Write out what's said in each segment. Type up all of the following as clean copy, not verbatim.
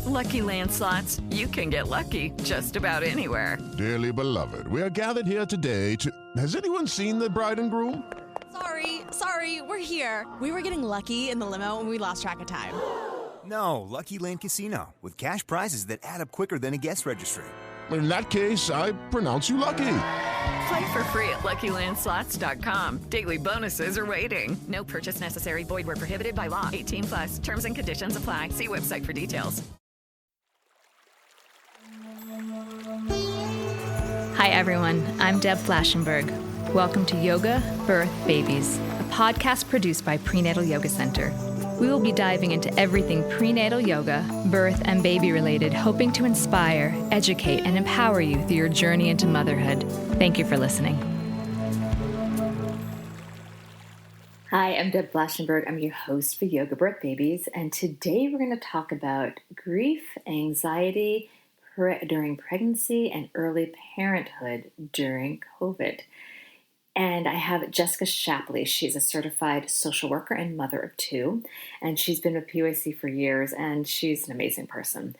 With Lucky Land Slots, you can get lucky just about anywhere. Dearly beloved, we are gathered here today to... Has anyone seen the bride and groom? Sorry, we're here. We were getting lucky in the limo and we lost track of time. No, Lucky Land Casino, with cash prizes that add up quicker than a guest registry. In that case, I pronounce you lucky. Play for free at LuckyLandSlots.com. Daily bonuses are waiting. No purchase necessary. Void where prohibited by law. 18 plus. Terms and conditions apply. See website for details. Hi, everyone. I'm Deb Flashenberg. Welcome to Yoga, Birth, Babies, a podcast produced by Prenatal Yoga Center. We will be diving into everything prenatal yoga, birth, and baby related, hoping to inspire, educate, and empower you through your journey into motherhood. Thank you for listening. Hi, I'm Deb Flashenberg. I'm your host for Yoga, Birth, Babies, and today we're going to talk about grief, anxiety during pregnancy, and early parenthood during COVID. And I have Jessica Shapley. She's a certified social worker and mother of two, and she's been with PYC for years, and she's an amazing person.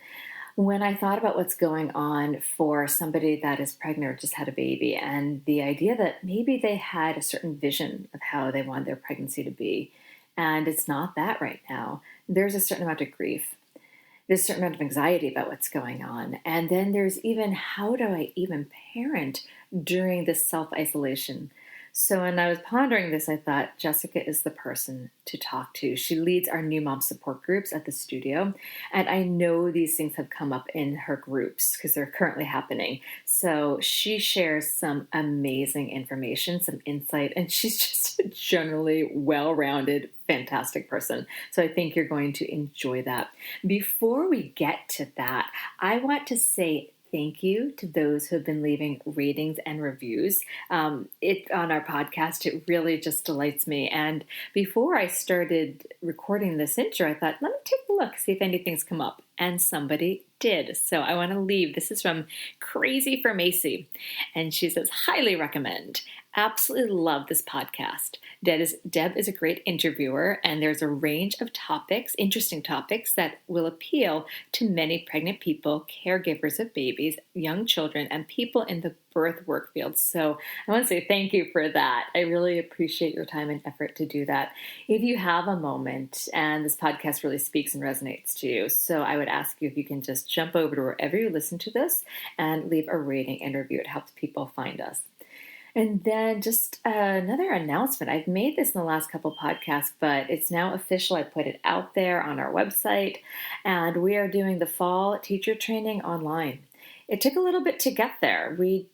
When I thought about what's going on for somebody that is pregnant or just had a baby, and the idea that maybe they had a certain vision of how they wanted their pregnancy to be, and it's not that right now, there's a certain amount of grief. There's a certain amount of anxiety about what's going on. And then there's even, how do I even parent during this self-isolation? So when I was pondering this, I thought Jessica is the person to talk to. She leads our new mom support groups at the studio. And I know these things have come up in her groups because they're currently happening. So she shares some amazing information, some insight, and she's just a generally well-rounded, fantastic person. So I think you're going to enjoy that. Before we get to that, I want to say thank you to those who have been leaving ratings and reviews. On our podcast, it really just delights me. And before I started recording this intro, I thought, let me take a look, see if anything's come up. And somebody did. So I want to leave. This is from Crazy for Macy. And she says, highly recommend. Absolutely love this podcast. Deb is a great interviewer, and there's a range of topics, interesting topics that will appeal to many pregnant people, caregivers of babies, young children, and people in the birth work field. So I want to say thank you for that. I really appreciate your time and effort to do that. If you have a moment, and this podcast really speaks and resonates to you, so I would ask you if you can just jump over to wherever you listen to this and leave a rating and review. It helps people find us. And then just another announcement. I've made this in the last couple podcasts, but it's now official. I put it out there on our website, and we are doing the fall teacher training online. It took a little bit to get there. We're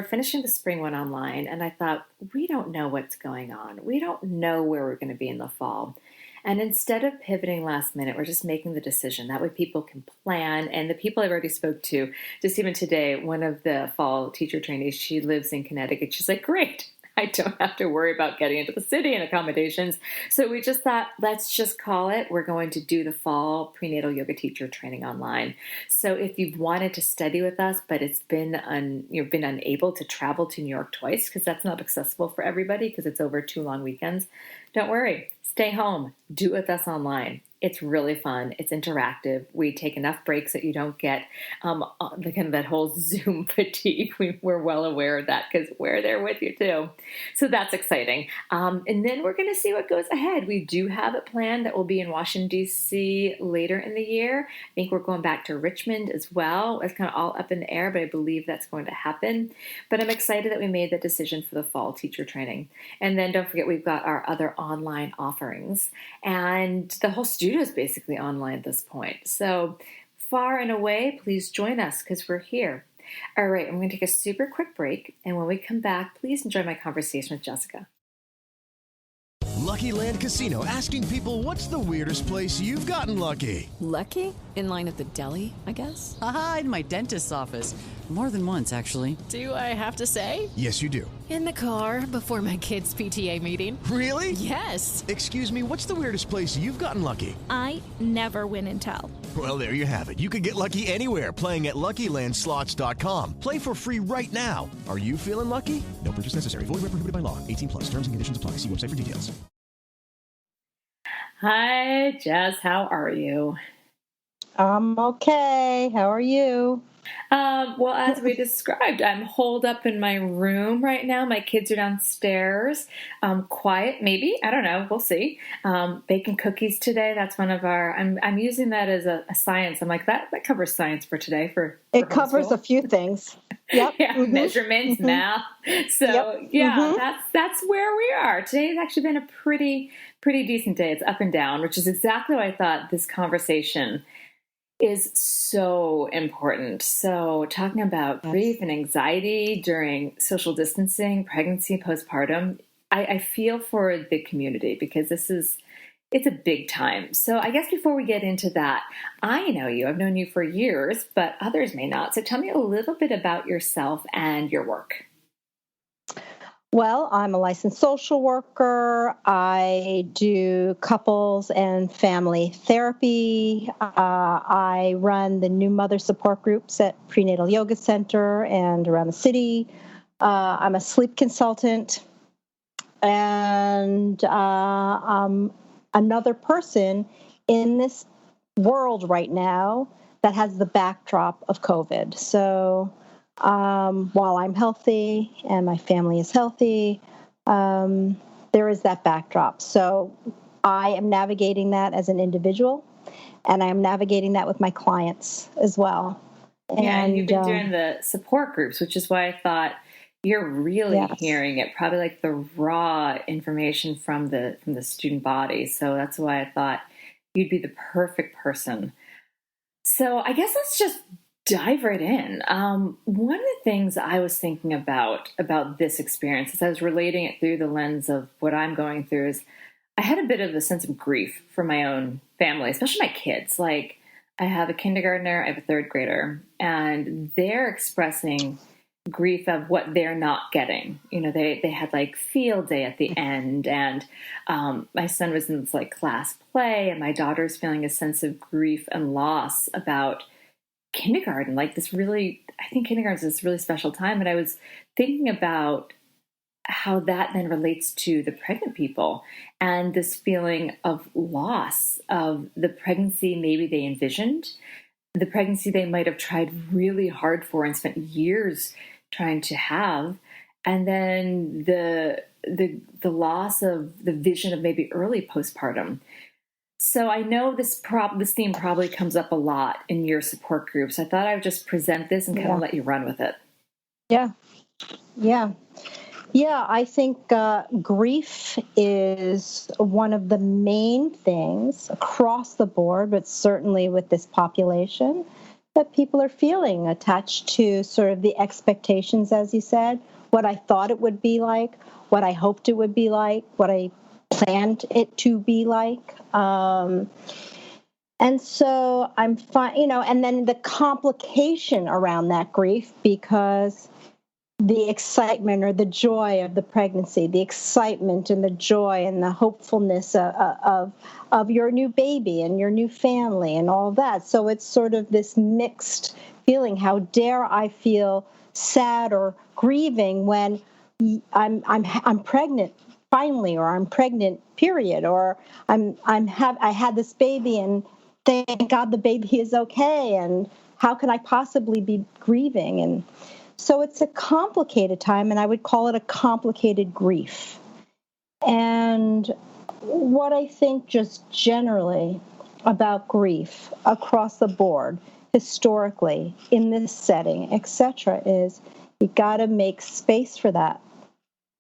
finishing the spring one online, and I thought, we don't know what's going on. We don't know where we're going to be in the fall. And instead of pivoting last minute, we're just making the decision. That way people can plan. And the people I've already spoke to, just even today, one of the fall teacher trainees, she lives in Connecticut. She's like, great, I don't have to worry about getting into the city and accommodations. So we just thought, let's just call it. We're going to do the fall prenatal yoga teacher training online. So if you've wanted to study with us, but you've been unable to travel to New York twice, because that's not accessible for everybody because it's over 2 long weekends, don't worry. Stay home. Do it with us online. It's really fun. It's interactive. We take enough breaks that you don't get that whole Zoom fatigue. We're well aware of that because we're there with you too. So that's exciting. And then we're going to see what goes ahead. We do have it planned that we'll be in Washington, D.C. later in the year. I think we're going back to Richmond as well. It's kind of all up in the air, but I believe that's going to happen. But I'm excited that we made the decision for the fall teacher training. And then don't forget, we've got our other online offerings. And the whole studio is basically online at this point. So far and away, please join us because we're here. All right, I'm going to take a super quick break. And when we come back, please enjoy my conversation with Jessica. Lucky Land Casino, asking people, what's the weirdest place you've gotten lucky? Lucky? In line at the deli, I guess? Aha, in my dentist's office. More than once, actually. Do I have to say? Yes, you do. In the car before my kids' PTA meeting. Really? Yes. Excuse me, what's the weirdest place you've gotten lucky? I never win and tell. Well, there you have it. You can get lucky anywhere, playing at LuckyLandSlots.com. Play for free right now. Are you feeling lucky? No purchase necessary. Void where prohibited by law. 18 plus. Terms and conditions apply. See website for details. Hi, Jess. How are you? I'm okay. How are you? Well, as we described, I'm holed up in my room right now. My kids are downstairs. Quiet, maybe. I don't know. We'll see. Baking cookies today. That's one of our. I'm using that as a science. I'm like that covers science for today. It covers a few things. Yep. Yeah, measurements, math. So that's where we are. Today has actually been a pretty decent day. It's up and down, which is exactly what I thought this conversation is so important. So talking about grief and anxiety during social distancing, pregnancy, postpartum, I feel for the community because it's a big time. So I guess before we get into that, I know you, I've known you for years, but others may not. So tell me a little bit about yourself and your work. Well, I'm a licensed social worker. I do couples and family therapy. I run the new mother support groups at Prenatal Yoga Center and around the city. I'm a sleep consultant. And I'm another person in this world right now that has the backdrop of COVID. So while I'm healthy and my family is healthy, there is that backdrop. So I am navigating that as an individual, and I'm navigating that with my clients as well. Yeah, and you've been doing the support groups, which is why I thought you're really hearing it, probably like the raw information from the student body. So that's why I thought you'd be the perfect person. So I guess let's just dive right in. One of the things I was thinking about this experience as I was relating it through the lens of what I'm going through is I had a bit of a sense of grief for my own family, especially my kids. Like I have a kindergartner, I have a third grader, and they're expressing grief of what they're not getting. You know, they had like field day at the end, and my son was in this like class play, and my daughter's feeling a sense of grief and loss about kindergarten, like this really, I think kindergarten is this really special time. And I was thinking about how that then relates to the pregnant people and this feeling of loss of the pregnancy maybe they envisioned, the pregnancy they might have tried really hard for and spent years trying to have, and then the loss of the vision of maybe early postpartum. So I know this theme probably comes up a lot in your support groups. I thought I would just present this and kind of let you run with it. Yeah, I think grief is one of the main things across the board, but certainly with this population, that people are feeling attached to sort of the expectations, as you said, what I thought it would be like, what I hoped it would be like, what I planned it to be like. And so I'm fine, and then the complication around that grief, because the excitement or the joy of the pregnancy, the excitement and the joy and the hopefulness of your new baby and your new family and all that. So it's sort of this mixed feeling. How dare I feel sad or grieving when I'm pregnant finally, or I'm pregnant, period, or I had this baby and thank God the baby is okay, and how can I possibly be grieving? And so it's a complicated time, and I would call it a complicated grief. And what I think just generally about grief across the board, historically, in this setting, etc., is you got to make space for that.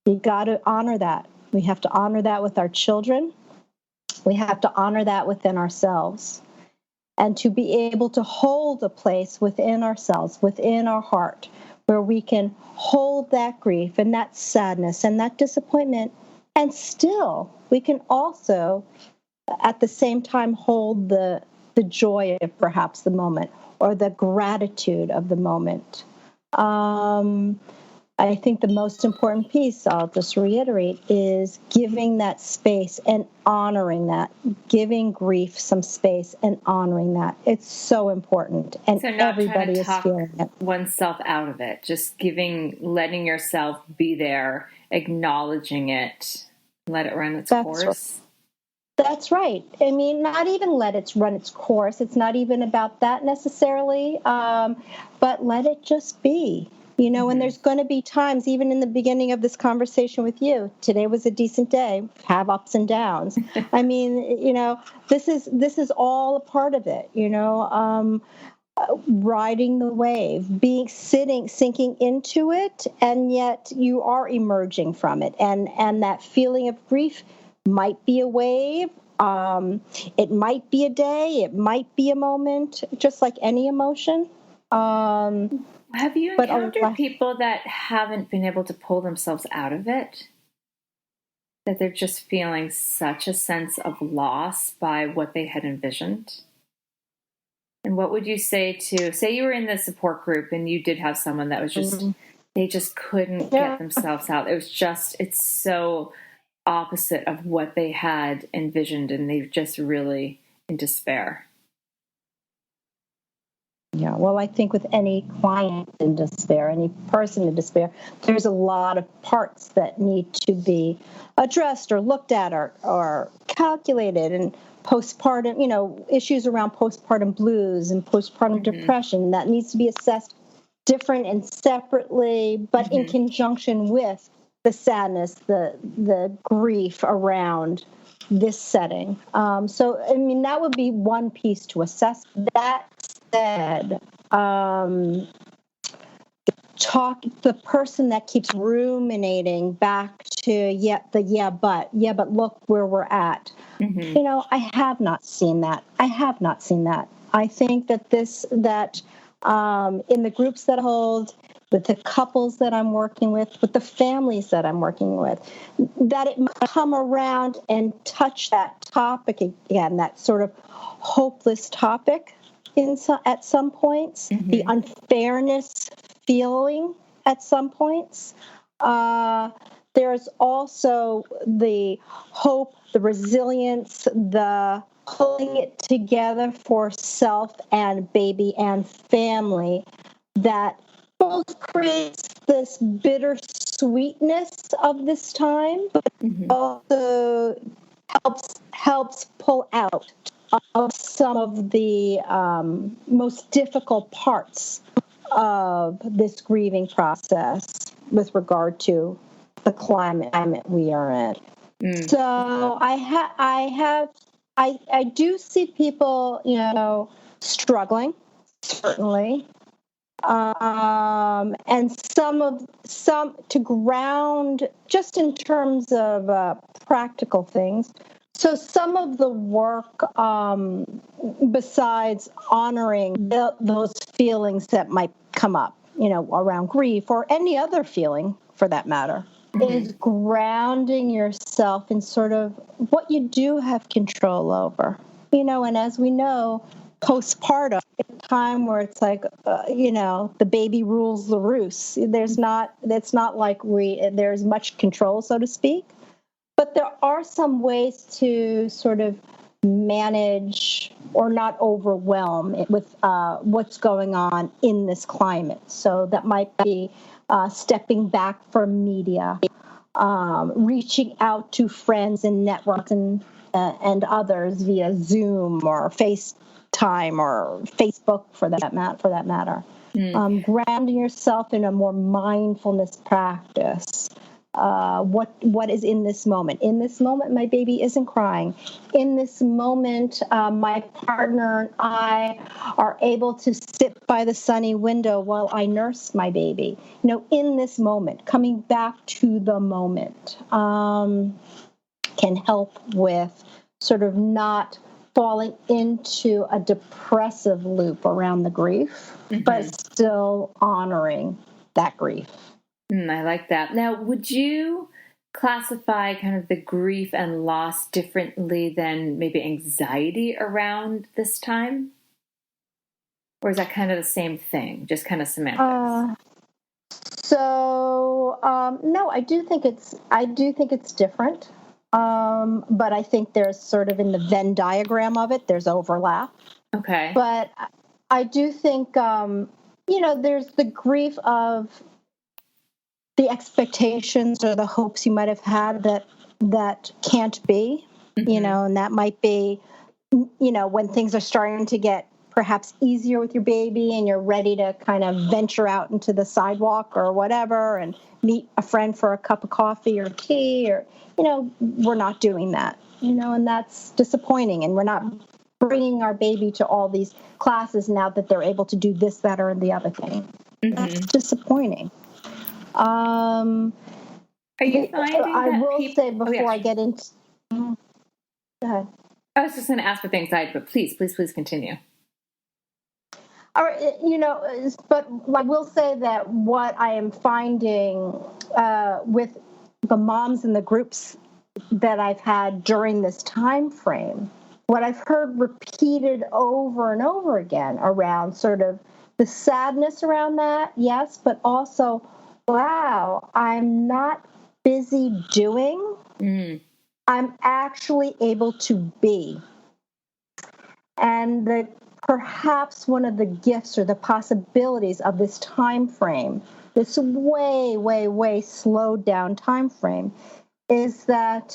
You got to honor that. We have to honor that with our children. We have to honor that within ourselves. And to be able to hold a place within ourselves, within our heart, where we can hold that grief and that sadness and that disappointment, and still we can also at the same time hold the joy of perhaps the moment or the gratitude of the moment. I think the most important piece, I'll just reiterate, is giving that space and honoring that, giving grief some space and honoring that. It's so important, and so not everybody trying to is talk feeling it. oneself out of it, just letting yourself be there, acknowledging it, let it run its course. That's right. I mean, not even let it run its course. It's not even about that necessarily, but let it just be. And there's going to be times, even in the beginning of this conversation with you, today was a decent day, have ups and downs. I mean, this is all a part of it, riding the wave, sinking into it, and yet you are emerging from it. And that feeling of grief might be a wave. It might be a day. It might be a moment, just like any emotion. Have you encountered people that haven't been able to pull themselves out of it? That they're just feeling such a sense of loss by what they had envisioned? And what would you say you were in the support group and you did have someone that was just, they just couldn't get themselves out. It's so opposite of what they had envisioned, and they're just really in despair. Yeah, well, I think with any client in despair, any person in despair, there's a lot of parts that need to be addressed or looked at or calculated. And postpartum, issues around postpartum blues and postpartum depression, that needs to be assessed different and separately, but in conjunction with the sadness, the grief around this setting. So, I mean, that would be one piece to assess. That said, the person that keeps ruminating back to but look where we're at. I have not seen that. I think that in the groups that I hold, with the couples that I'm working with the families that I'm working with, that it might come around and touch that topic again, that sort of hopeless topic at some points, the unfairness feeling at some points. There's also the hope, the resilience, the pulling it together for self and baby and family that both creates this bitter sweetness of this time, but also helps pull out of some of the most difficult parts of this grieving process with regard to the climate we are in. So I do see people, struggling, certainly. And some to ground just in terms of practical things. So some of the work, besides honoring those feelings that might come up, around grief or any other feeling for that matter, is grounding yourself in sort of what you do have control over. And as we know, postpartum, a time where it's like, the baby rules the roost. It's not like there's much control, so to speak. But there are some ways to sort of manage or not overwhelm it with what's going on in this climate. So that might be stepping back from media, reaching out to friends and networks and others via Zoom or FaceTime or Facebook for that matter. Grounding yourself in a more mindfulness practice. What is in this moment? In this moment, my baby isn't crying. In this moment, my partner and I are able to sit by the sunny window while I nurse my baby. In this moment, coming back to the moment can help with sort of not falling into a depressive loop around the grief, but still honoring that grief. I like that. Now, would you classify kind of the grief and loss differently than maybe anxiety around this time? Or is that kind of the same thing, just kind of semantics? No, I do think it's different. But I think there's sort of in the Venn diagram of it, there's overlap. Okay. But I do think, there's the grief of the expectations or the hopes you might have had that can't be. And that might be, when things are starting to get perhaps easier with your baby and you're ready to kind of venture out into the sidewalk or whatever and meet a friend for a cup of coffee or tea or, we're not doing that, and that's disappointing. And we're not bringing our baby to all these classes now that they're able to do this, that, or the other thing. That's disappointing. Are you finding I that will say before I get into... Go ahead. I was just going to ask with anxiety, but please continue. All right, but I will say that what I am finding with the moms in the groups that I've had during this time frame, what I've heard repeated over and over again around sort of the sadness around that, yes, but also, wow, I'm not busy doing. I'm actually able to be. And that perhaps one of the gifts or the possibilities of this time frame, this way, way, way slowed down time frame, is that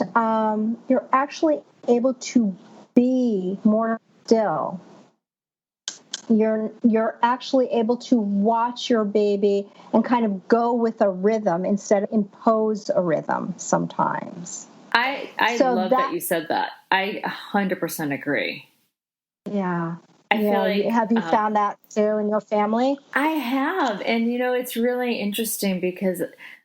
you're actually able to be more still. You're actually able to watch your baby and kind of go with a rhythm instead of impose a rhythm sometimes. I love that you said that. I 100% agree. Yeah. I feel like, have you found that too in your family? I have. And, it's really interesting because,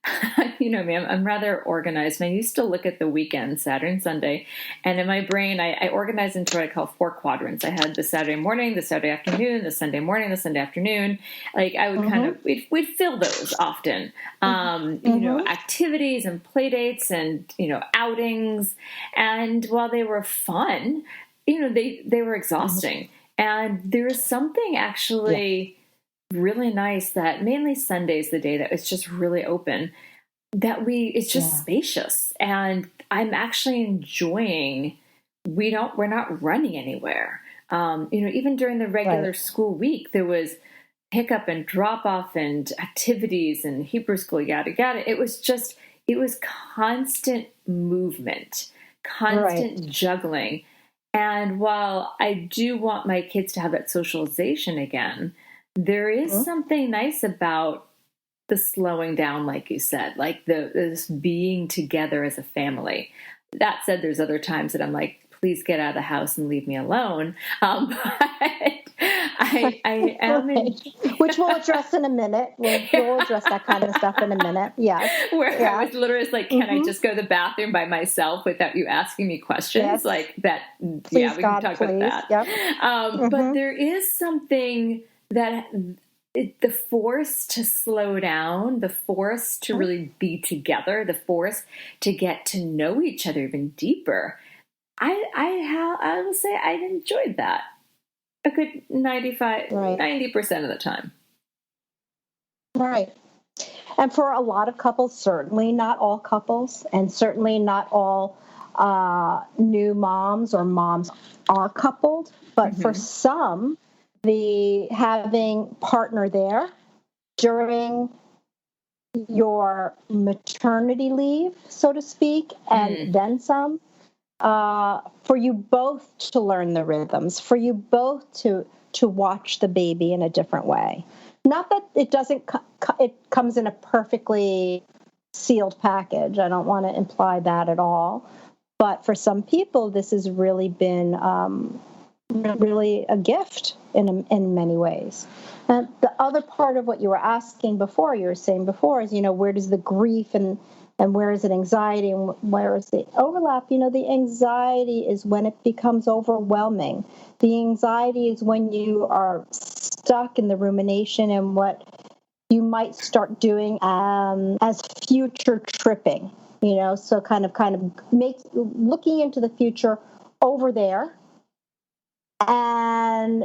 I'm rather organized. And I used to look at the weekend, Saturday and Sunday. And in my brain, I organized into what I call 4 quadrants. I had the Saturday morning, the Saturday afternoon, the Sunday morning, the Sunday afternoon. Like I would kind of, we'd fill those often. Activities and play dates and, outings. And while they were fun, they were exhausting. And there was something actually really nice that mainly Sunday's the day that it's just really open, that it's just spacious. And I'm actually enjoying, we're not running anywhere. Even during the regular school week, there was pick up and drop off and activities and Hebrew school, yada, yada. It was constant movement, constant juggling. And while I do want my kids to have that socialization again, there is something nice about the slowing down, like you said, like this being together as a family. That said, there's other times that I'm like, please get out of the house and leave me alone. But I am which we'll address in a minute. We'll address that kind of stuff in a minute. Yeah. Where I was literally like, can I just go to the bathroom by myself without you asking me questions? Yes. Like that. Please, we God, can talk please. about that. Yep. But there is something that the force to slow down, the force to really be together, the force to get to know each other even deeper. I will say I enjoyed that a good 90% of the time. Right. And for a lot of couples, certainly not all couples, and certainly not all new moms or moms are coupled, but for some, the having partner there during your maternity leave, so to speak, and then some, for you both to learn the rhythms, for you both to watch the baby in a different way. Not that it doesn't, it comes in a perfectly sealed package. I don't want to imply that at all. But for some people, this has really been really a gift in many ways. And the other part of what you were saying before is, where does the grief and where is it anxiety and where is the overlap? The anxiety is when it becomes overwhelming. The anxiety is when you are stuck in the rumination and what you might start doing as future tripping, so kind of looking into the future over there and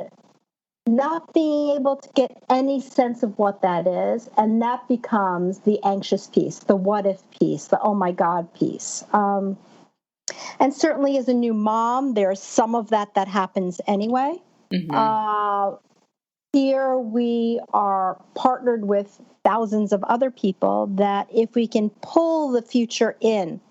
not being able to get any sense of what that is. And that becomes the anxious piece, the what if piece, the oh my God piece. And certainly as a new mom, there's some of that happens anyway. Here we are partnered with thousands of other people that if we can pull the future in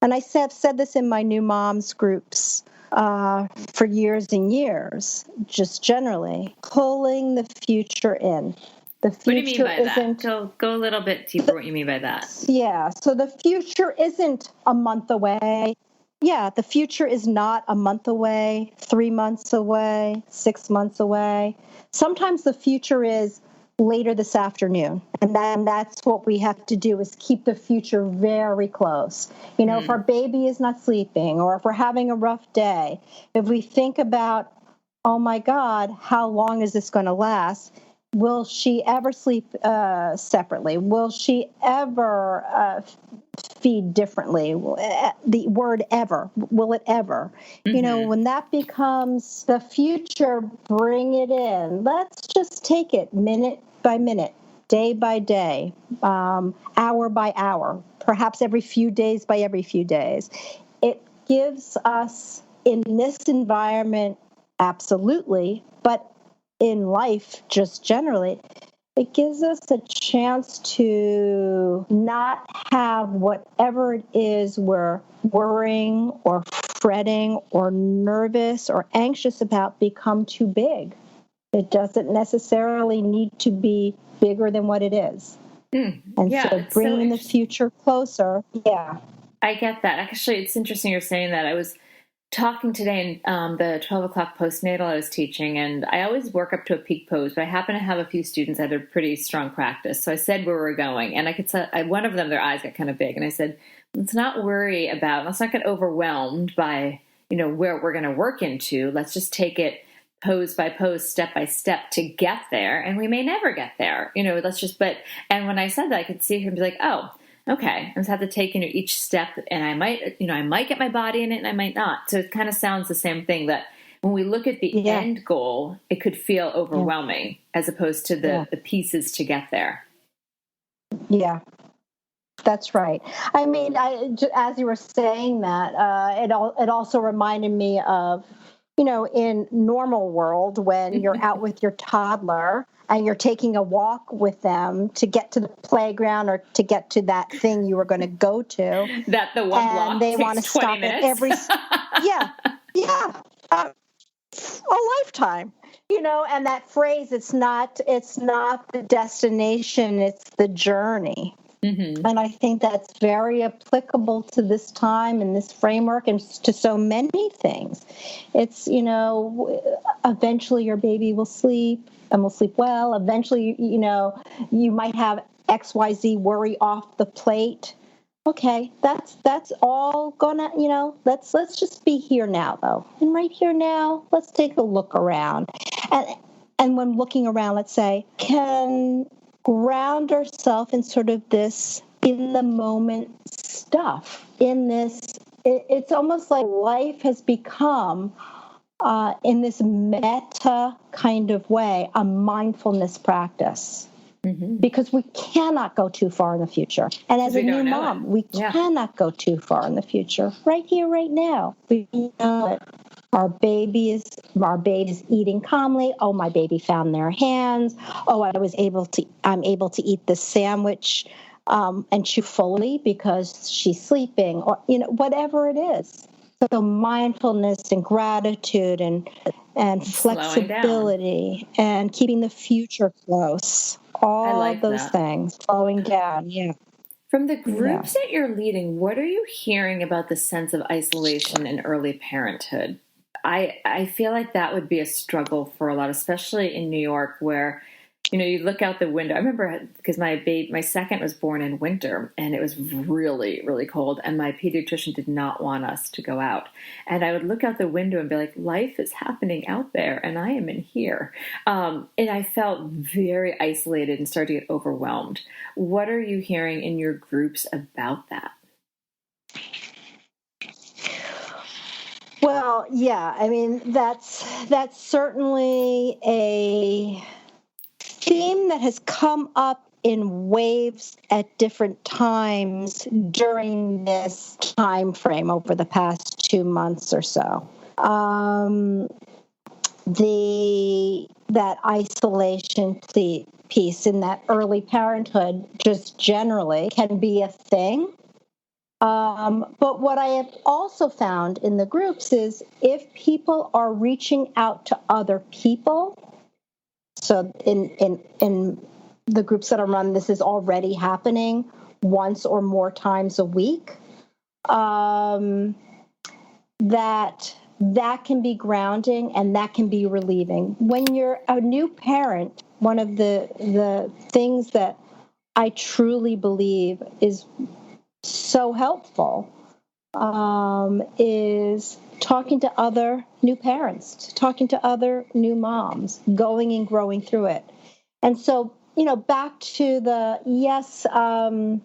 And I said this in my new moms groups for years and years, just generally, pulling the future in. The future what do you mean by that? Go a little bit deeper what you mean by that. Yeah, so the future isn't a month away. Yeah, the future is not a month away, 3 months away, 6 months away. Sometimes the future is later this afternoon. And then that's what we have to do is keep the future very close. You know, if our baby is not sleeping or if we're having a rough day, if we think about, oh my God, how long is this going to last? Will she ever sleep separately? Will she ever feed differently? The word ever, will it ever? You know, when that becomes the future, bring it in. Let's just take it minute by minute, day by day, hour by hour, perhaps every few days by every few days. It gives us, in this environment, absolutely, but in life, just generally, it gives us a chance to not have whatever it is we're worrying or fretting or nervous or anxious about become too big. It doesn't necessarily need to be bigger than what it is. And so bringing the future closer, I get that. Actually, it's interesting you're saying that. I was talking today in the 12 o'clock postnatal I was teaching, and I always work up to a peak pose, but I happen to have a few students that had a pretty strong practice. So I said where we're going, and I could say, one of them, their eyes got kind of big, and I said, let's not worry about, let's not get overwhelmed by, you know, where we're going to work into. Let's just take it pose by pose, step by step to get there, and we may never get there. You know, and when I said that, I could see her be like, oh, okay, I just have to take, each step, and I might get my body in it and I might not. So it kind of sounds the same thing, that when we look at the end goal, it could feel overwhelming as opposed to the pieces to get there. Yeah, that's right. I mean, as you were saying that, it also reminded me of, you know, in normal world, when you're out with your toddler and you're taking a walk with them to get to the playground or to get to that thing you were going to go to. That the one block and they want to stop at every, a lifetime. You know, and that phrase, it's not the destination, it's the journey. And I think that's very applicable to this time and this framework and to so many things. It's, you know, eventually your baby will sleep and will sleep well. Eventually, you know, you might have XYZ worry off the plate. Okay, that's all gonna, you know, let's just be here now, though. And right here now, let's take a look around. And when looking around, let's say, can ground ourselves in sort of this in the moment stuff. In this, it's almost like life has become, in this meta kind of way, a mindfulness practice. Because we cannot go too far in the future. And as a new mom, we cannot go too far in the future. Right here, right now. We know it. Our baby is eating calmly. Oh, my baby found their hands. Oh, I'm able to eat this sandwich and chew fully because she's sleeping, or, you know, whatever it is. So mindfulness and gratitude and flexibility and keeping the future close. All of those things, slowing down, From the groups that you're leading, what are you hearing about the sense of isolation in early parenthood? I feel like that would be a struggle for a lot, especially in New York, where, you know, you look out the window. I remember because my second was born in winter and it was really, really cold, and my pediatrician did not want us to go out. And I would look out the window and be like, life is happening out there and I am in here. And I felt very isolated and started to get overwhelmed. What are you hearing in your groups about that? Well, yeah, I mean, that's certainly a theme that has come up in waves at different times during this time frame over the past 2 months or so. That isolation piece in that early parenthood just generally can be a thing. But what I have also found in the groups is if people are reaching out to other people, so in the groups that I run, this is already happening once or more times a week, that can be grounding and that can be relieving. When you're a new parent, one of the things that I truly believe is so helpful is talking to other new parents, talking to other new moms, going and growing through it. And so, back to yes, you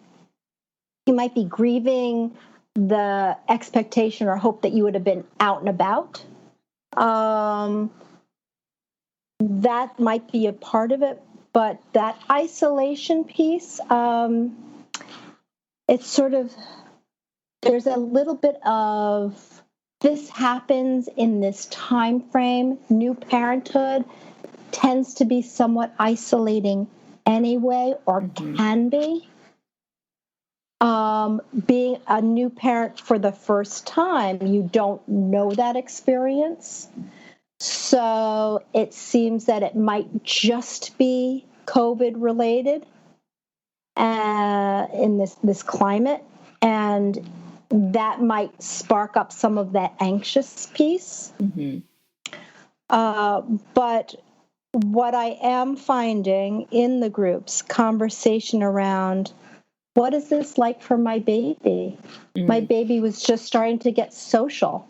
might be grieving the expectation or hope that you would have been out and about. That might be a part of it, but that isolation piece, it's sort of, there's a little bit of this happens in this time frame. New parenthood tends to be somewhat isolating anyway, or can be. Being a new parent for the first time, you don't know that experience. So it seems that it might just be COVID related in this climate. And that might spark up some of that anxious piece. But what I am finding in the groups, conversation around, what is this like for my baby? My baby was just starting to get social,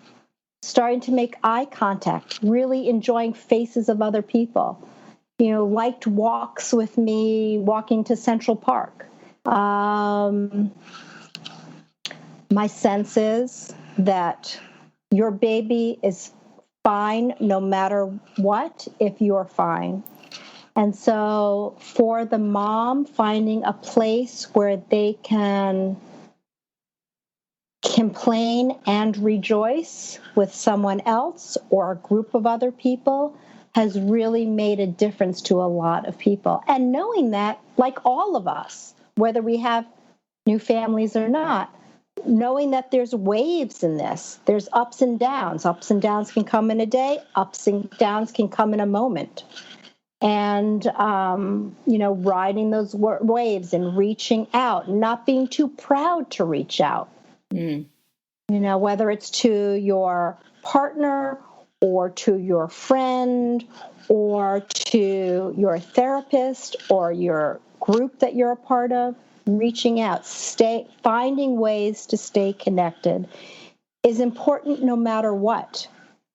starting to make eye contact, really enjoying faces of other people, liked walks with me, walking to Central Park. My sense is that your baby is fine no matter what if you're fine. And so for the mom, finding a place where they can complain and rejoice with someone else or a group of other people has really made a difference to a lot of people. And knowing that, like all of us, whether we have new families or not, knowing that there's waves in this, there's ups and downs. Ups and downs can come in a day, ups and downs can come in a moment. And, riding those waves and reaching out, not being too proud to reach out. Whether it's to your partner or to your friend or to your therapist or your group that you're a part of, reaching out, finding ways to stay connected is important no matter what.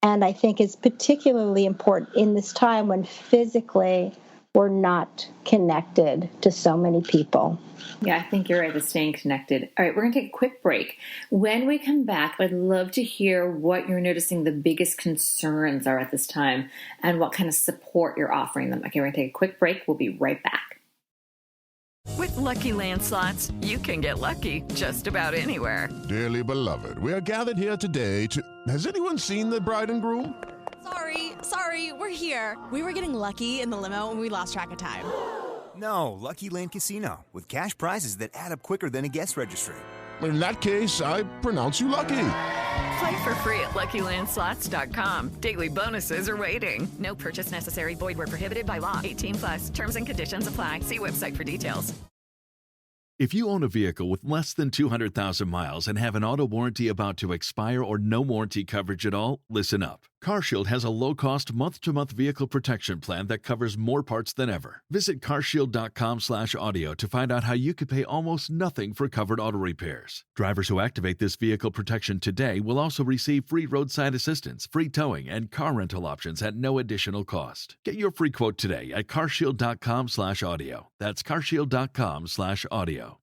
And I think it's particularly important in this time when physically we're not connected to so many people. Yeah, I think you're right with staying connected. All right, we're going to take a quick break. When we come back, I'd love to hear what you're noticing the biggest concerns are at this time and what kind of support you're offering them. Okay, we're going to take a quick break. We'll be right back. With Lucky Land Slots, you can get lucky just about anywhere. Dearly beloved, we are gathered here today to... Has anyone seen the bride and groom? Sorry, we're here. We were getting lucky in the limo and we lost track of time. No, Lucky Land Casino, with cash prizes that add up quicker than a guest registry. In that case, I pronounce you lucky. Play for free at LuckyLandSlots.com. Daily bonuses are waiting. No purchase necessary. Void where prohibited by law. 18+. Terms and conditions apply. See website for details. If you own a vehicle with less than 200,000 miles and have an auto warranty about to expire or no warranty coverage at all, listen up. CarShield has a low-cost month-to-month vehicle protection plan that covers more parts than ever. Visit carshield.com/audio to find out how you could pay almost nothing for covered auto repairs. Drivers who activate this vehicle protection today will also receive free roadside assistance, free towing, and car rental options at no additional cost. Get your free quote today at carshield.com/audio. That's carshield.com/audio.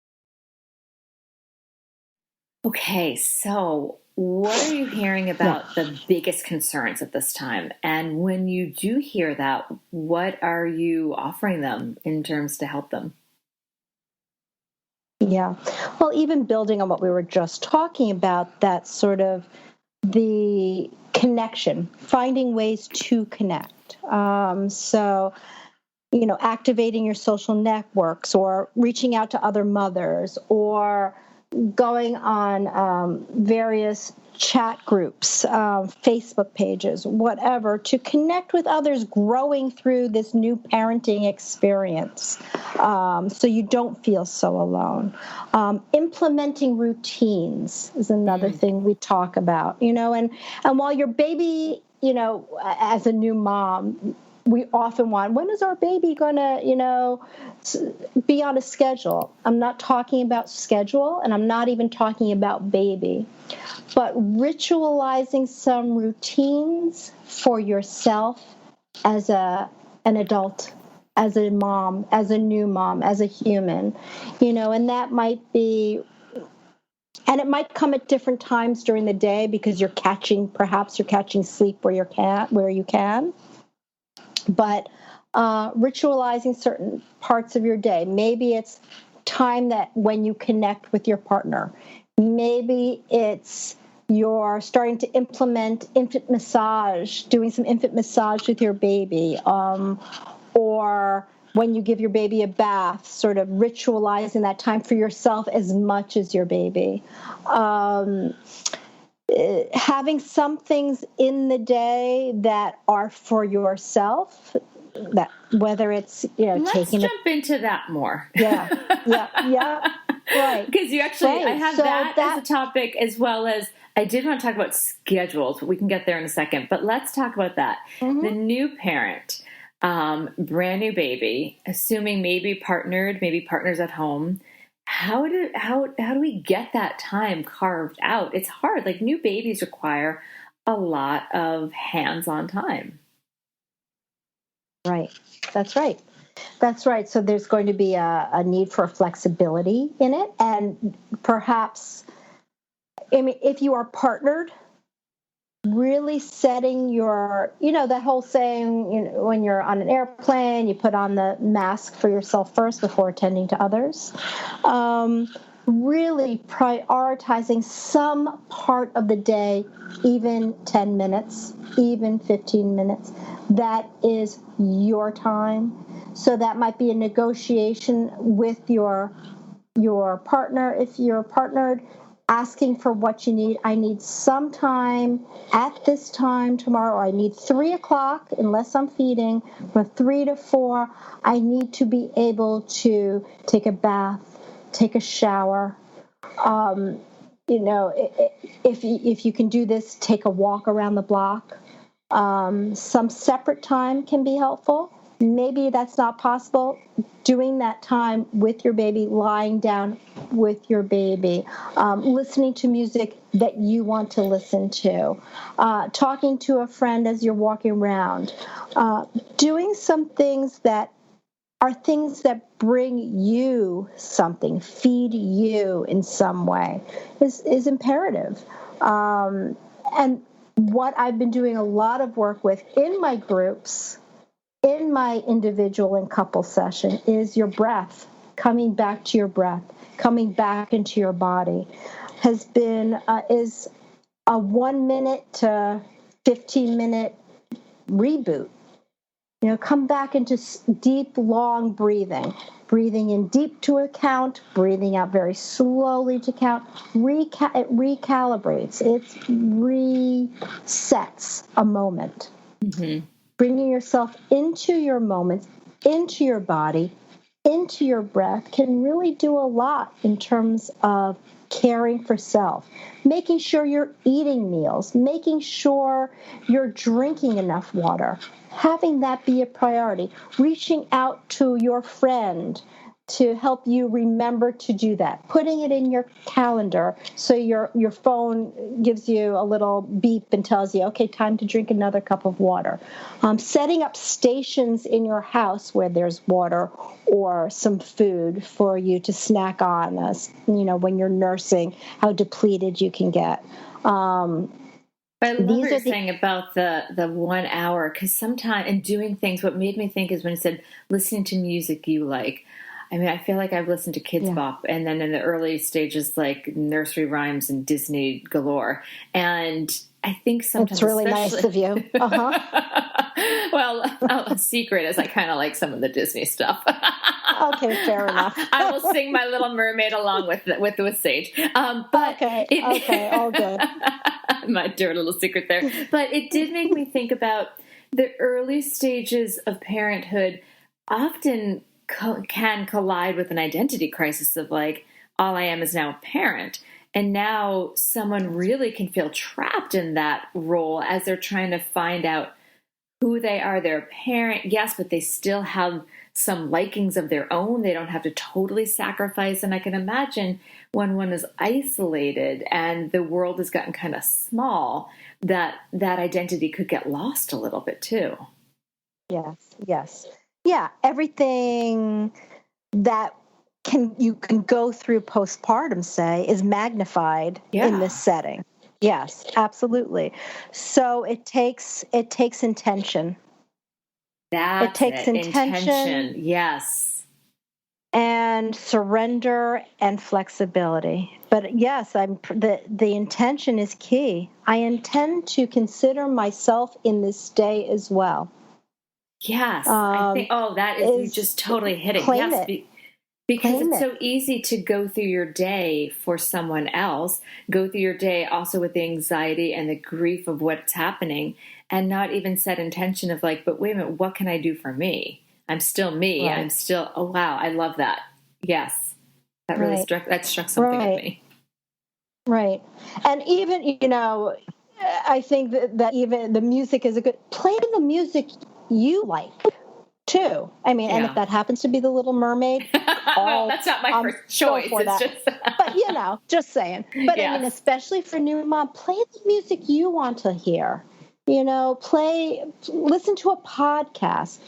Okay, so what are you hearing about the biggest concerns at this time? And when you do hear that, what are you offering them in terms to help them? Yeah. Well, even building on what we were just talking about, that sort of the connection, finding ways to connect. Activating your social networks or reaching out to other mothers or going on various chat groups, Facebook pages, whatever, to connect with others growing through this new parenting experience, so you don't feel so alone. Implementing routines is another thing we talk about, and while your baby, as a new mom, we often want, when is our baby going to, be on a schedule? I'm not talking about schedule, and I'm not even talking about baby, but ritualizing some routines for yourself as an adult, as a mom, as a new mom, as a human, and that might be, and it might come at different times during the day because perhaps you're catching sleep where you can. But ritualizing certain parts of your day. Maybe it's time that when you connect with your partner. Maybe it's you're starting to implement infant massage, doing some infant massage with your baby, or when you give your baby a bath, sort of ritualizing that time for yourself as much as your baby. Having some things in the day that are for yourself, that whether it's let's jump into that more. Yeah, right. Because I have that as a topic, as well as I did want to talk about schedules, but we can get there in a second. But let's talk about that. Mm-hmm. The new parent, brand new baby, assuming maybe partners at home. How do we get that time carved out? It's hard. Like, new babies require a lot of hands-on time. Right. That's right. So there's going to be a need for flexibility in it. And perhaps, if you are partnered, really setting your, that whole saying, when you're on an airplane, you put on the mask for yourself first before attending to others. Really prioritizing some part of the day, even 10 minutes, even 15 minutes. That is your time. So that might be a negotiation with your partner. If you're partnered, asking for what you need. I need some time at this time tomorrow, or I need 3 o'clock, unless I'm feeding, from 3 to 4. I need to be able to take a bath, take a shower. If you can do this, take a walk around the block. Some separate time can be helpful. Maybe that's not possible. Doing that time with your baby, lying down with your baby, listening to music that you want to listen to, talking to a friend as you're walking around, doing some things that are things that bring you something, feed you in some way, is imperative. And what I've been doing a lot of work with in my groups, in my individual and couple session, is your breath, coming back to your breath, coming back into your body, is a 1 minute to 15 minute reboot. Come back into deep, long breathing in deep to account, breathing out very slowly to count. It recalibrates. It resets a moment. Mm-hmm. Bringing yourself into your moments, into your body, into your breath can really do a lot in terms of caring for self, making sure you're eating meals, making sure you're drinking enough water, having that be a priority, reaching out to your friend to help you remember to do that, putting it in your calendar so your phone gives you a little beep and tells you, okay, time to drink another cup of water. Setting up stations in your house where there's water or some food for you to snack on, when you're nursing, how depleted you can get. I love what you're saying about the 1 hour, because sometimes, and doing things, what made me think is when it said listening to music you like. I feel like I've listened to Kids Bop, and then in the early stages, like nursery rhymes and Disney galore. And I think sometimes it's really nice of you. Uh-huh. Well, a secret is I kind of like some of the Disney stuff. Okay, fair enough. I will sing My Little Mermaid along with Sage. Okay, all good. My dirty little secret there. But it did make me think about the early stages of parenthood often can collide with an identity crisis of like, all I am is now a parent. And now someone really can feel trapped in that role as they're trying to find out who they are. They're a parent, yes, but they still have some likings of their own. They don't have to totally sacrifice. And I can imagine when one is isolated and the world has gotten kind of small, that identity could get lost a little bit too. Yes. Yeah, everything that you can go through postpartum, say, is magnified in this setting. Yes, absolutely. So it takes intention. It takes intention. Yes. And surrender and flexibility. But yes, the intention is key. I intend to consider myself in this day as well. Yes. I think, you just totally hit it. Yes. Because it's so easy to go through your day for someone else, go through your day also with the anxiety and the grief of what's happening, and not even set intention of like, but wait a minute, what can I do for me? I'm still me. Right. I'm still, oh, wow, I love that. Yes. That really struck something with me. Right. And even, I think that even the music is play the music you like. Too. I mean, and if that happens to be The Little Mermaid, well, that's not my first choice. It's just, but just saying. But I mean, especially for new mom, play the music you want to hear. Listen to a podcast,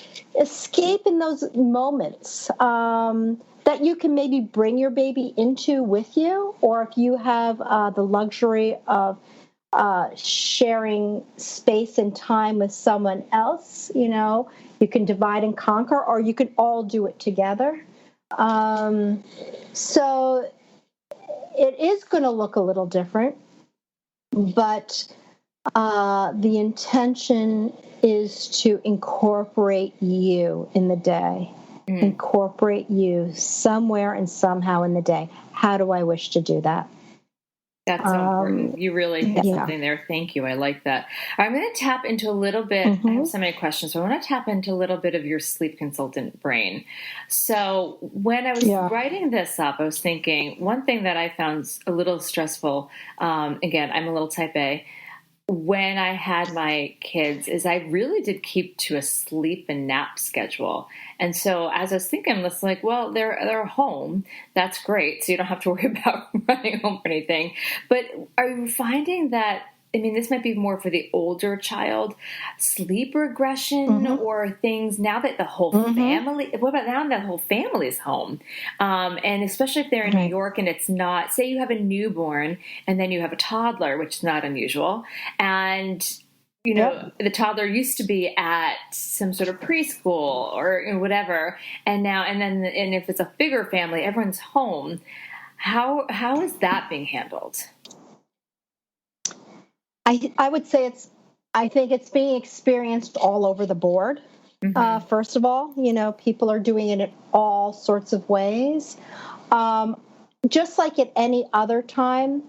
escape in those moments that you can maybe bring your baby into with you, or if you have the luxury of sharing space and time with someone else, you can divide and conquer, or you can all do it together. So it is going to look a little different, but the intention is to incorporate you in the day, incorporate you somewhere and somehow in the day. How do I wish to do that? That's so important. You really hit something there. Thank you. I like that. I'm going to tap into a little bit. I have so many questions. So I want to tap into a little bit of your sleep consultant brain. So when I was writing this up, I was thinking one thing that I found a little stressful, again, I'm a little type A, when I had my kids is I really did keep to a sleep and nap schedule. And so as I was thinking, I was like, well, they're home. That's great. So you don't have to worry about running home for anything. But are you finding that, I mean, this might be more for the older child, sleep regression or things now that the whole family, what about now that the whole family is home? And especially if they're in New York and it's not, say you have a newborn and then you have a toddler, which is not unusual. And, the toddler used to be at some sort of preschool or whatever. And if it's a bigger family, everyone's home. How is that being handled? I would say I think it's being experienced all over the board. First of all, people are doing it in all sorts of ways. Just like at any other time,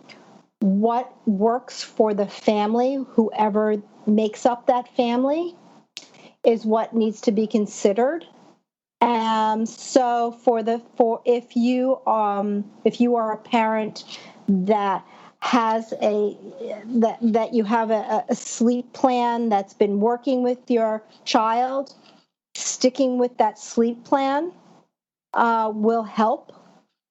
what works for the family, whoever makes up that family, is what needs to be considered. So if you are a parent that has that you have a sleep plan that's been working with your child, sticking with that sleep plan will help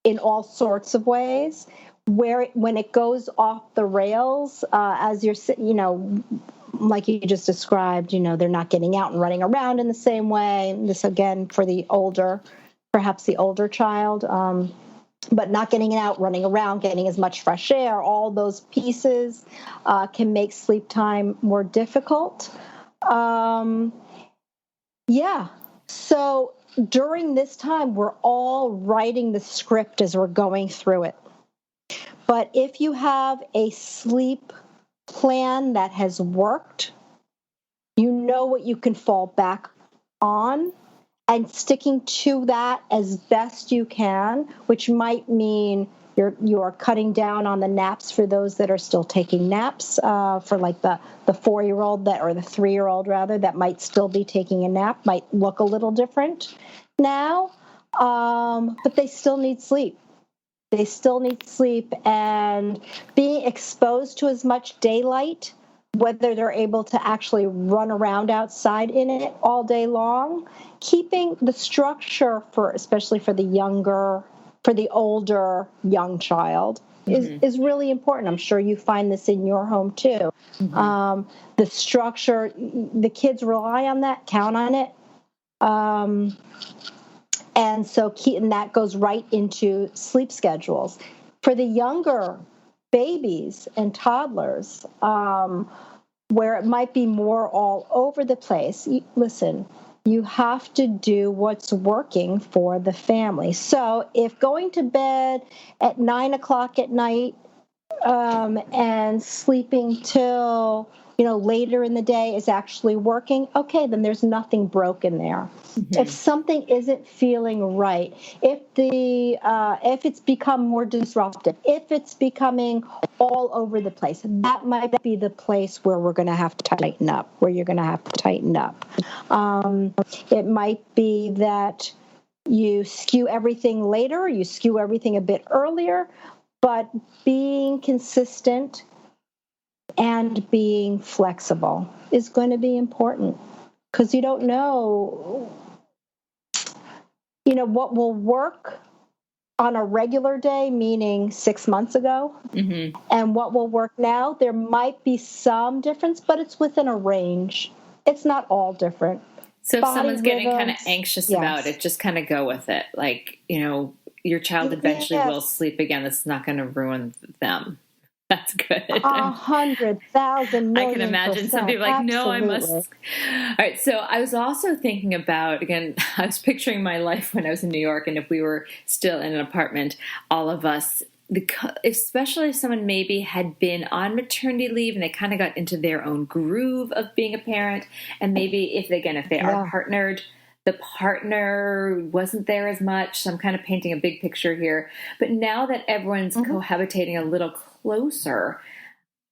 in all sorts of ways. When it goes off the rails, as you're, like you just described, they're not getting out and running around in the same way. This again for perhaps the older child. But not getting out, running around, getting as much fresh air, all those pieces can make sleep time more difficult. So during this time, we're all writing the script as we're going through it. But if you have a sleep plan that has worked, you know what you can fall back on and sticking to that as best you can, which might mean you're cutting down on the naps for those that are still taking naps, for like the 4-year-old or the 3-year-old rather, that might still be taking a nap, might look a little different now, but they still need sleep. They still need sleep, and being exposed to as much daylight, whether they're able to actually run around outside in it all day long, keeping the structure especially for the older young child is really important. I'm sure you find this in your home too. The structure, the kids rely on that, count on it. And so and that goes right into sleep schedules. For the younger babies and toddlers, where it might be more all over the place, listen, you have to do what's working for the family. So if going to bed at 9 o'clock at night and sleeping till later in the day is actually working, okay, then there's nothing broken there. If something isn't feeling right, if it's become more disruptive, if it's becoming all over the place, that might be the place where we're going to have to tighten up, where you're going to have to tighten up. It might be that you skew everything later, you skew everything a bit earlier, but being consistent and being flexible is going to be important, because you don't know what will work on a regular day, meaning 6 months ago, and what will work now. There might be some difference, but it's within a range. It's not all different. So if someone's getting kind of anxious about it, just kind of go with it. Like, your child eventually will sleep again. That's not going to ruin them. That's good. 100,000 million%. I can imagine some people like, no, I must. All right. So I was also thinking about, again, I was picturing my life when I was in New York, and if we were still in an apartment, all of us, especially if someone maybe had been on maternity leave and they kind of got into their own groove of being a parent, and maybe if they are partnered, the partner wasn't there as much. So I'm kind of painting a big picture here. But now that everyone's cohabitating a little closer,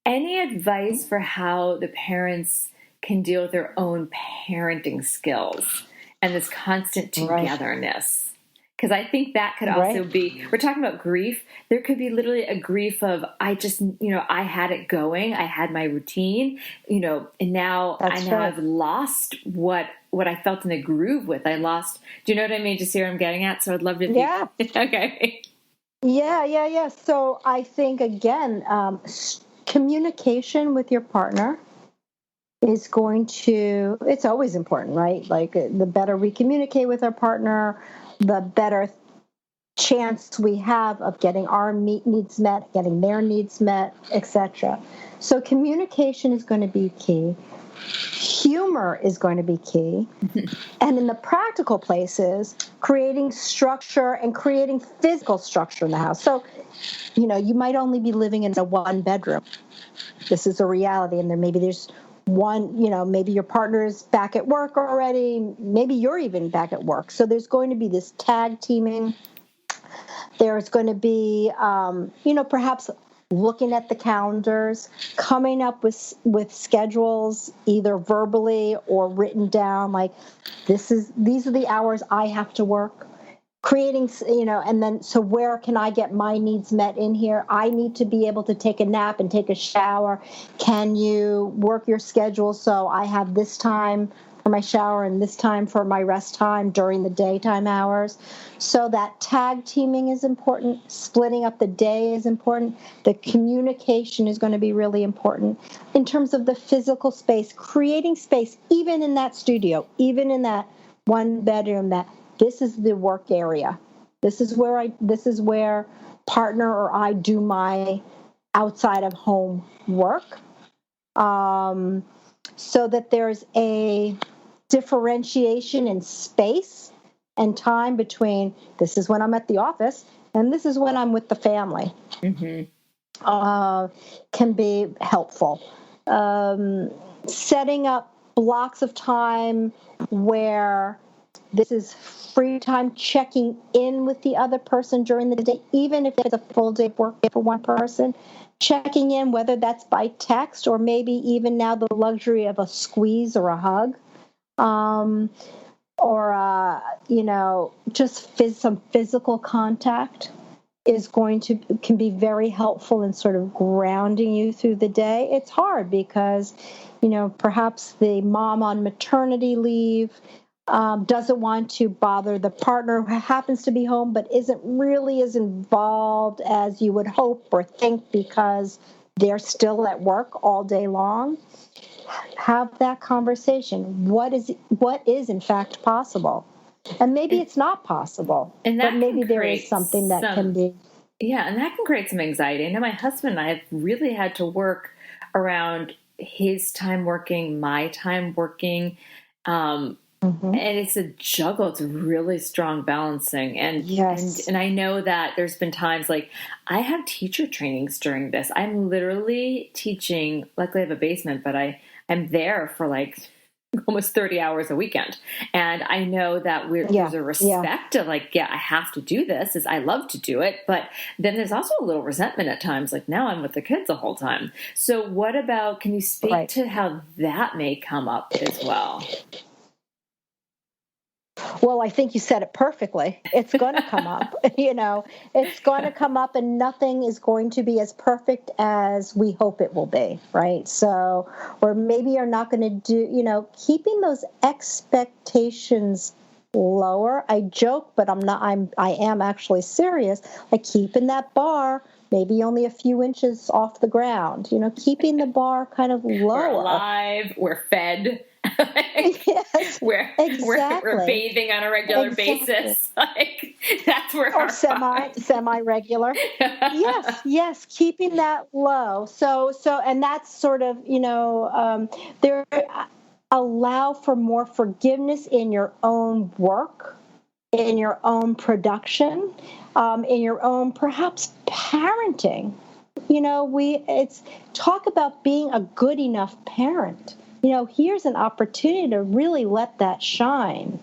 any advice for how the parents can deal with their own parenting skills and this constant togetherness? Because I think that could also be, we're talking about grief. There could be literally a grief of, I just, I had it going. I had my routine, and now I've lost what I felt in the groove with. I lost, do you know what I mean? Do you see what I'm getting at? So I'd love to. Yeah. Okay. Yeah. So I think, again, communication with your partner is it's always important, right? Like the better we communicate with our partner, the better chance we have of getting our needs met, getting their needs met, etc. So communication is going to be key. Humor is going to be key. And in the practical places, creating structure and creating physical structure in the house. So, you might only be living in a 1-bedroom. This is a reality. And maybe there's one, maybe your partner's back at work already. Maybe you're even back at work. So there's going to be this tag teaming. There's going to be, perhaps looking at the calendars, coming up with schedules, either verbally or written down, like these are the hours I have to work. Creating, and then, so where can I get my needs met in here? I need to be able to take a nap and take a shower. Can you work your schedule so I have this time for my shower and this time for my rest time during the daytime hours? So that tag teaming is important. Splitting up the day is important. The communication is going to be really important. In terms of the physical space, creating space, even in that studio, even in that 1-bedroom, that this is the work area. This is where partner or I do my outside of home work. So that there's a differentiation in space and time between this is when I'm at the office and this is when I'm with the family. Can be helpful. Setting up blocks of time where this is free time checking in with the other person during the day, even if it's a full day of work for one person, checking in, whether that's by text or maybe even now the luxury of a squeeze or a hug, just some physical contact can be very helpful in sort of grounding you through the day. It's hard because, perhaps the mom on maternity leave doesn't want to bother the partner who happens to be home but isn't really as involved as you would hope or think because they're still at work all day long. Have that conversation. What is in fact possible? And maybe it's not possible, but maybe there is something that can be. Yeah, and that can create some anxiety. I know my husband and I have really had to work around his time working, my time working. And it's a juggle. It's a really strong balancing. And, and I know that there's been times like I have teacher trainings during this. I'm literally teaching, luckily I have a basement, but I'm there for like almost 30 hours a weekend. And I know that there's a respect of like, I have to do this as I love to do it. But then there's also a little resentment at times. Like now I'm with the kids the whole time. So what about, can you speak to how that may come up as well? Well, I think you said it perfectly. It's going to come up, it's going to come up and nothing is going to be as perfect as we hope it will be. Right. So, or maybe you're not going to do, keeping those expectations lower. I joke, but I am actually serious. Like keeping that bar maybe only a few inches off the ground, keeping the bar kind of lower. We're alive. We're fed. Yes, we're bathing on a regular basis. Like that's where our semi-regular. yes, keeping that low. So, and that's sort of there. Allow for more forgiveness in your own work, in your own production, in your own perhaps parenting. It's talk about being a good enough parent. Here's an opportunity to really let that shine.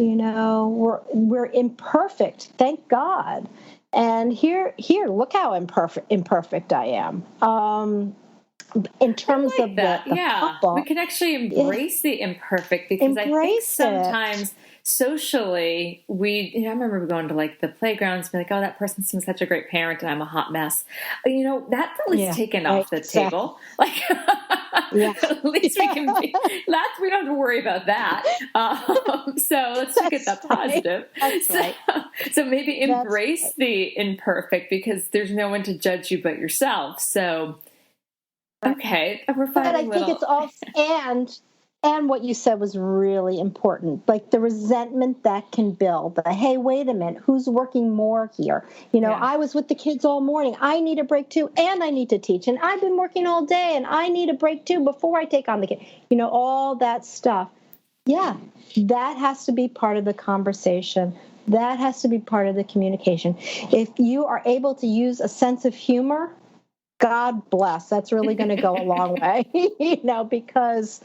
We're imperfect, thank God. And here, look how imperfect I am. In terms of the couple, we can actually embrace the imperfect because I think sometimes socially I remember going to like the playgrounds and be like, oh, that person seems such a great parent and I'm a hot mess. That probably taken off the table. Like, at least we can be, we don't have to worry about that. So let's look at that positive. So maybe embrace the imperfect because there's no one to judge you but yourself. So, okay, we're finding But I think it's also, and what you said was really important, like the resentment that can build. Hey, wait a minute, who's working more here? I was with the kids all morning. I need a break too, and I need to teach. And I've been working all day, and I need a break too before I take on the kid. All that stuff. Yeah, that has to be part of the conversation. That has to be part of the communication. If you are able to use a sense of humor, God bless. That's really going to go a long way, because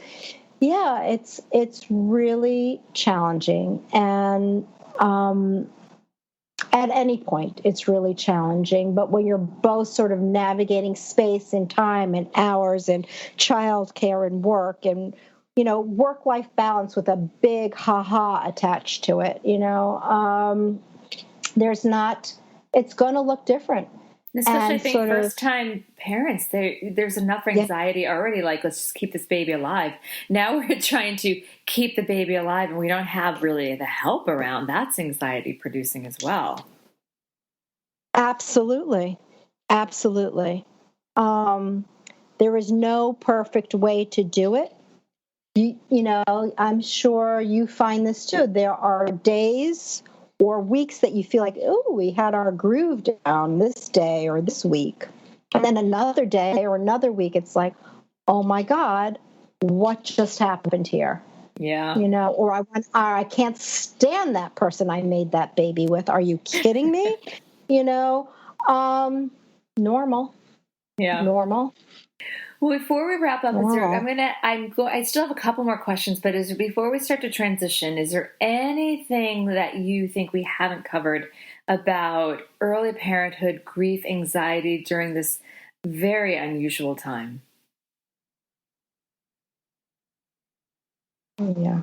it's really challenging. And at any point, it's really challenging. But when you're both sort of navigating space and time and hours and childcare and work and, work-life balance with a big ha-ha attached to it, it's going to look different. Especially, I think first-time parents, there's enough anxiety already, like, let's just keep this baby alive. Now we're trying to keep the baby alive, and we don't have really the help around. That's anxiety-producing as well. Absolutely. Absolutely. There is no perfect way to do it. I'm sure you find this too. There are days or weeks that you feel like, oh, we had our groove down this day or this week. And then another day or another week, it's like, oh my God, what just happened here? Yeah. Or I can't stand that person I made that baby with. Are you kidding me? Normal. Yeah. Normal. Well, before we wrap up, I still have a couple more questions, but before we start to transition, is there anything that you think we haven't covered about early parenthood, grief, anxiety during this very unusual time? Yeah.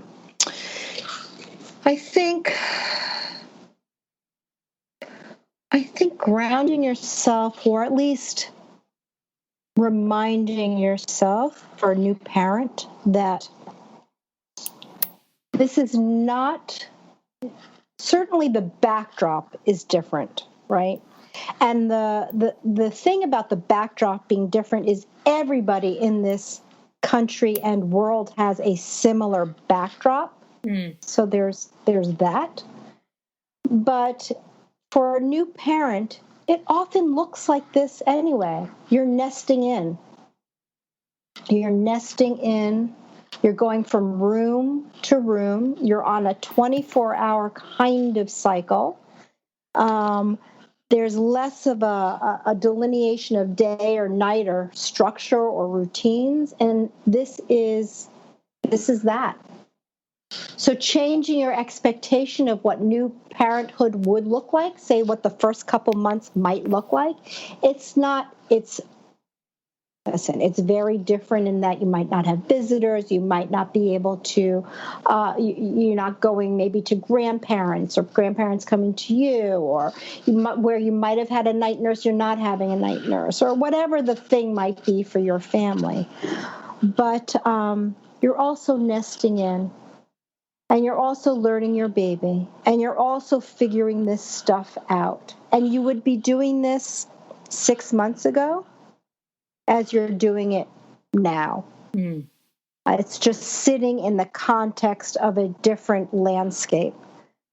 I think grounding yourself, or at least reminding yourself for a new parent that this is not, certainly the backdrop is different, right? And the thing about the backdrop being different is everybody in this country and world has a similar backdrop. So there's that. But for a new parent, it often looks like this anyway. You're nesting in. You're going from room to room. You're on a 24-hour kind of cycle. There's less of a delineation of day or night or structure or routines. And this is that. So changing your expectation of what new parenthood would look like, say what the first couple months might look like, it's very different in that you might not have visitors, you might not be able to, you're not going maybe to grandparents or grandparents coming to you, or where you might have had a night nurse, you're not having a night nurse, or whatever the thing might be for your family. But you're also nesting in. And you're also learning your baby, and you're also figuring this stuff out. And you would be doing this 6 months ago as you're doing it now. It's just sitting in the context of a different landscape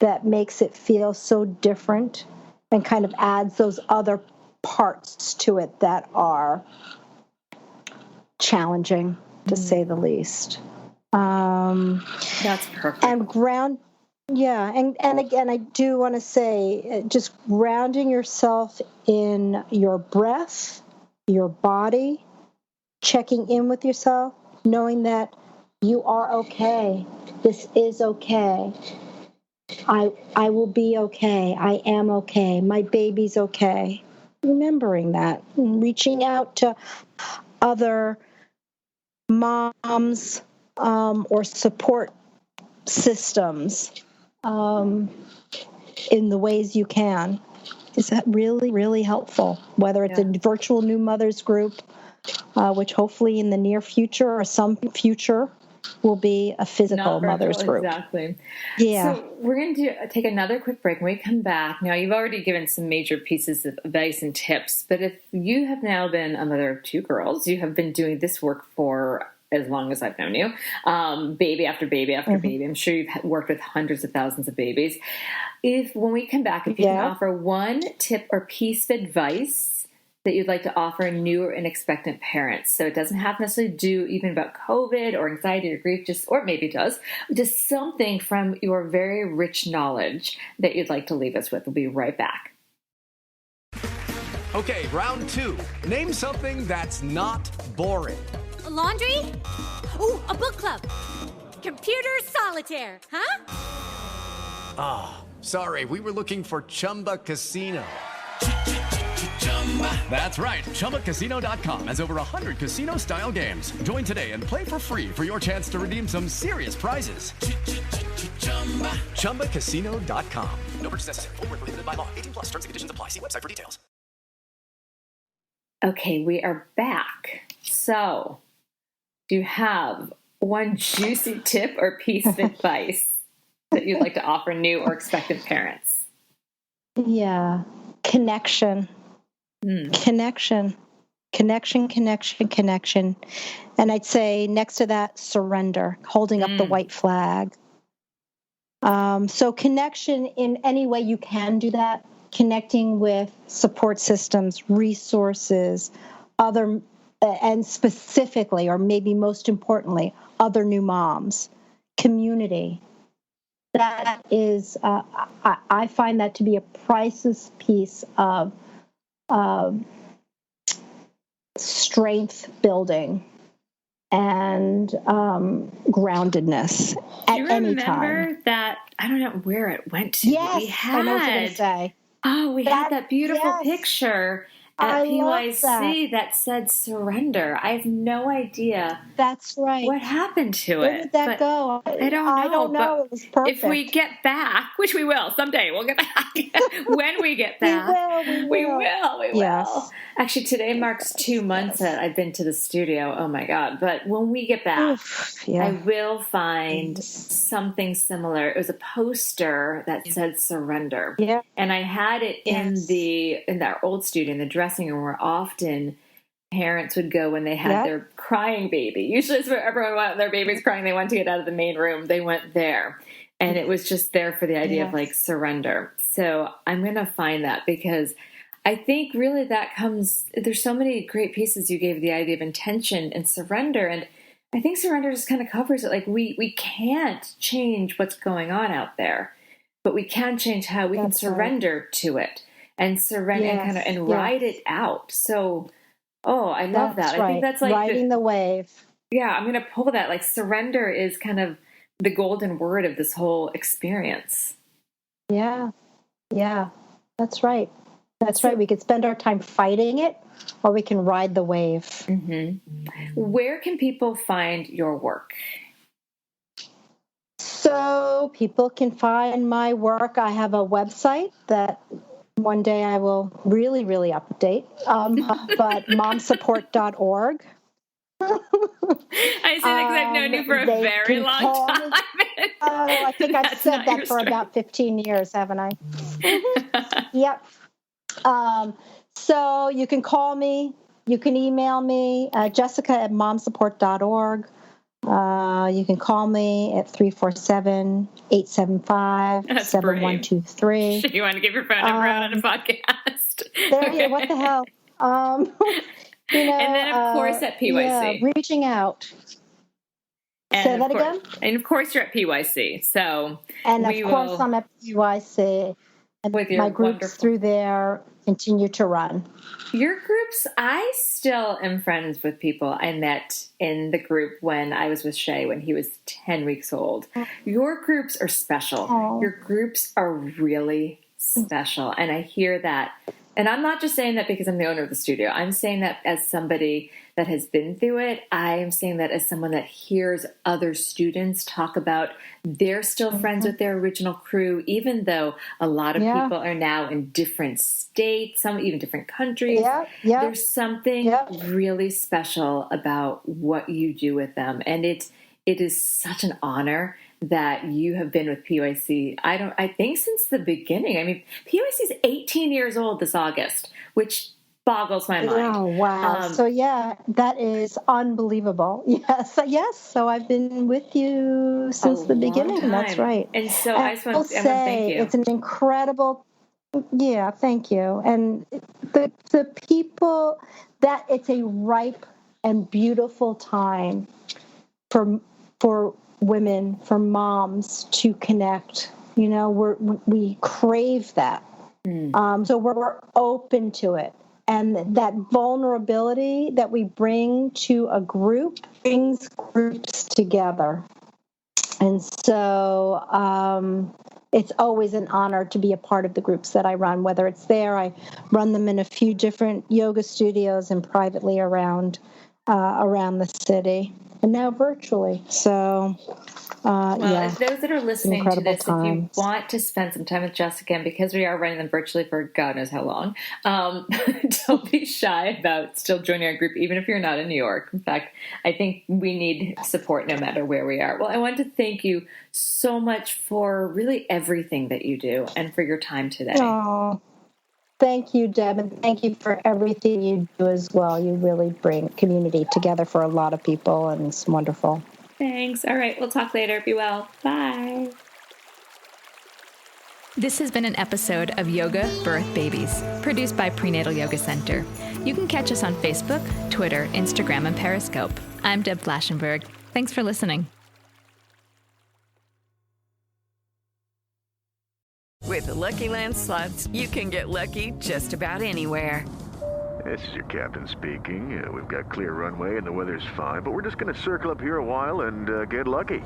that makes it feel so different and kind of adds those other parts to it that are challenging, to say the least. That's perfect. And and again, I do want to say, just grounding yourself in your breath, your body, checking in with yourself, knowing that you are okay. This is okay. I will be okay. I am okay. My baby's okay. Remembering that, and reaching out to other moms or support systems in the ways you can. Is that really, really helpful? Whether it's a virtual new mothers group, which hopefully in the near future or some future will be a physical mothers group. Exactly. Yeah. So we're going to take another quick break. When we come back, now you've already given some major pieces of advice and tips, but if you have now been a mother of 2 girls, you have been doing this work for as long as I've known you, baby after baby after baby. I'm sure you've worked with hundreds of thousands of babies. When we come back, if you can offer one tip or piece of advice that you'd like to offer new and expectant parents. So it doesn't have to necessarily do even about COVID or anxiety or grief, or maybe it does, just something from your very rich knowledge that you'd like to leave us with. We'll be right back. Okay, round 2. Name something that's not boring. A laundry? Ooh, a book club. Computer solitaire, huh? Ah, sorry, we were looking for Chumba Casino. That's right. ChumbaCasino.com has over 100 casino-style games. Join today and play for free for your chance to redeem some serious prizes. ChumbaCasino.com. No purchase necessary. Void where prohibited by law. 18+. Terms and conditions apply. See website for details. Okay, we are back. So, do you have one juicy tip or piece of advice that you'd like to offer new or expectant parents? Yeah. Connection. Connection. And I'd say next to that, surrender, holding up the white flag. So connection in any way you can do that, connecting with support systems, resources, and specifically, or maybe most importantly, other new moms, community. That is, I find that to be a priceless piece of strength building and groundedness at any time. Do you remember that? I don't know where it went to. Yes, I know what you're going to say. Oh, we had that beautiful picture at PYC that said surrender. I have no idea. That's right. What happened to it? Where did that go? I don't know. I don't know. It was perfect. If we get back, which we will someday, we'll get back. When we get back, we will. Yes. Actually, today marks 2 months that I've been to the studio. Oh my God! But when we get back, I will find something similar. It was a poster that said surrender. Yeah. And I had it in our old studio in the dressing room where often parents would go when they had their crying baby. Usually it's where everyone went, their baby's crying, they want to get out of the main room. They went there. And it was just there for the idea of like surrender. So I'm going to find that because I think really that comes, there's so many great pieces you gave the idea of intention and surrender. And I think surrender just kind of covers it. Like we can't change what's going on out there, but we can change how we can surrender to it and surrender and ride it out. So, I love that. Right. I think that's like riding the wave. Yeah, I'm going to pull that. Like surrender is kind of the golden word of this whole experience. Yeah. That's right. That's right. We could spend our time fighting it, or we can ride the wave. Mm-hmm. Where can people find your work? So people can find my work. I have a website that one day I will really, really update, but momsupport.org. I say that because I've known you for a very long time. I think I've said that for about 15 years, haven't I? Yep. So you can call me. You can email me, jessica@momsupport.org. You can call me at 347-875-7123. You want to give your phone number out on a podcast? What the hell? And then, of course, at PYC. Yeah, reaching out. Say that again? And, of course, you're at PYC. So and, of course, I'm at PYC. And with my groups through there continue to run. Your groups, I still am friends with people I met in the group when I was with Shay when he was 10 weeks old. Your groups are special. Your groups are really special. And I hear that. And I'm not just saying that because I'm the owner of the studio. I'm saying that as somebody that has been through it. I am saying that as someone that hears other students talk about they're still friends with their original crew, even though a lot of people are now in different states, some even different countries. There's something really special about what you do with them. And it is such an honor that you have been with PYC. I think since the beginning. I mean, PYC is 18 years old this August, which boggles my mind. Oh, wow. So that is unbelievable. Yes. So I've been with you since the beginning. Time. That's right. And so I just want to say thank you. It's an incredible, thank you. And the people, that it's a ripe and beautiful time for women, for moms to connect. You know, we crave that. So we're open to it. And that vulnerability that we bring to a group brings groups together. And so it's always an honor to be a part of the groups that I run, whether it's there. I run them in a few different yoga studios and privately around the city, and now virtually. So, if those that are listening to this, if you want to spend some time with Jessica, and because we are running them virtually for God knows how long, don't be shy about still joining our group, even if you're not in New York. In fact, I think we need support no matter where we are. Well, I want to thank you so much for really everything that you do and for your time today. Oh, thank you, Deb, and thank you for everything you do as well. You really bring community together for a lot of people, and it's wonderful. Thanks. All right. We'll talk later. Be well. Bye. This has been an episode of Yoga Birth Babies, produced by Prenatal Yoga Center. You can catch us on Facebook, Twitter, Instagram, and Periscope. I'm Deb Flaschenberg. Thanks for listening. With the Lucky Land Slots, you can get lucky just about anywhere. This is your captain speaking. We've got clear runway and the weather's fine, but we're just going to circle up here a while and get lucky.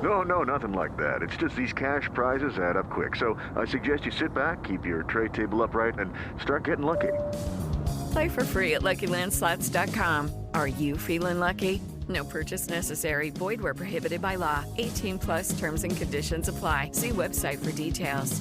No, nothing like that. It's just these cash prizes add up quick. So I suggest you sit back, keep your tray table upright, and start getting lucky. Play for free at LuckyLandSlots.com. Are you feeling lucky? No purchase necessary. Void where prohibited by law. 18+ terms and conditions apply. See website for details.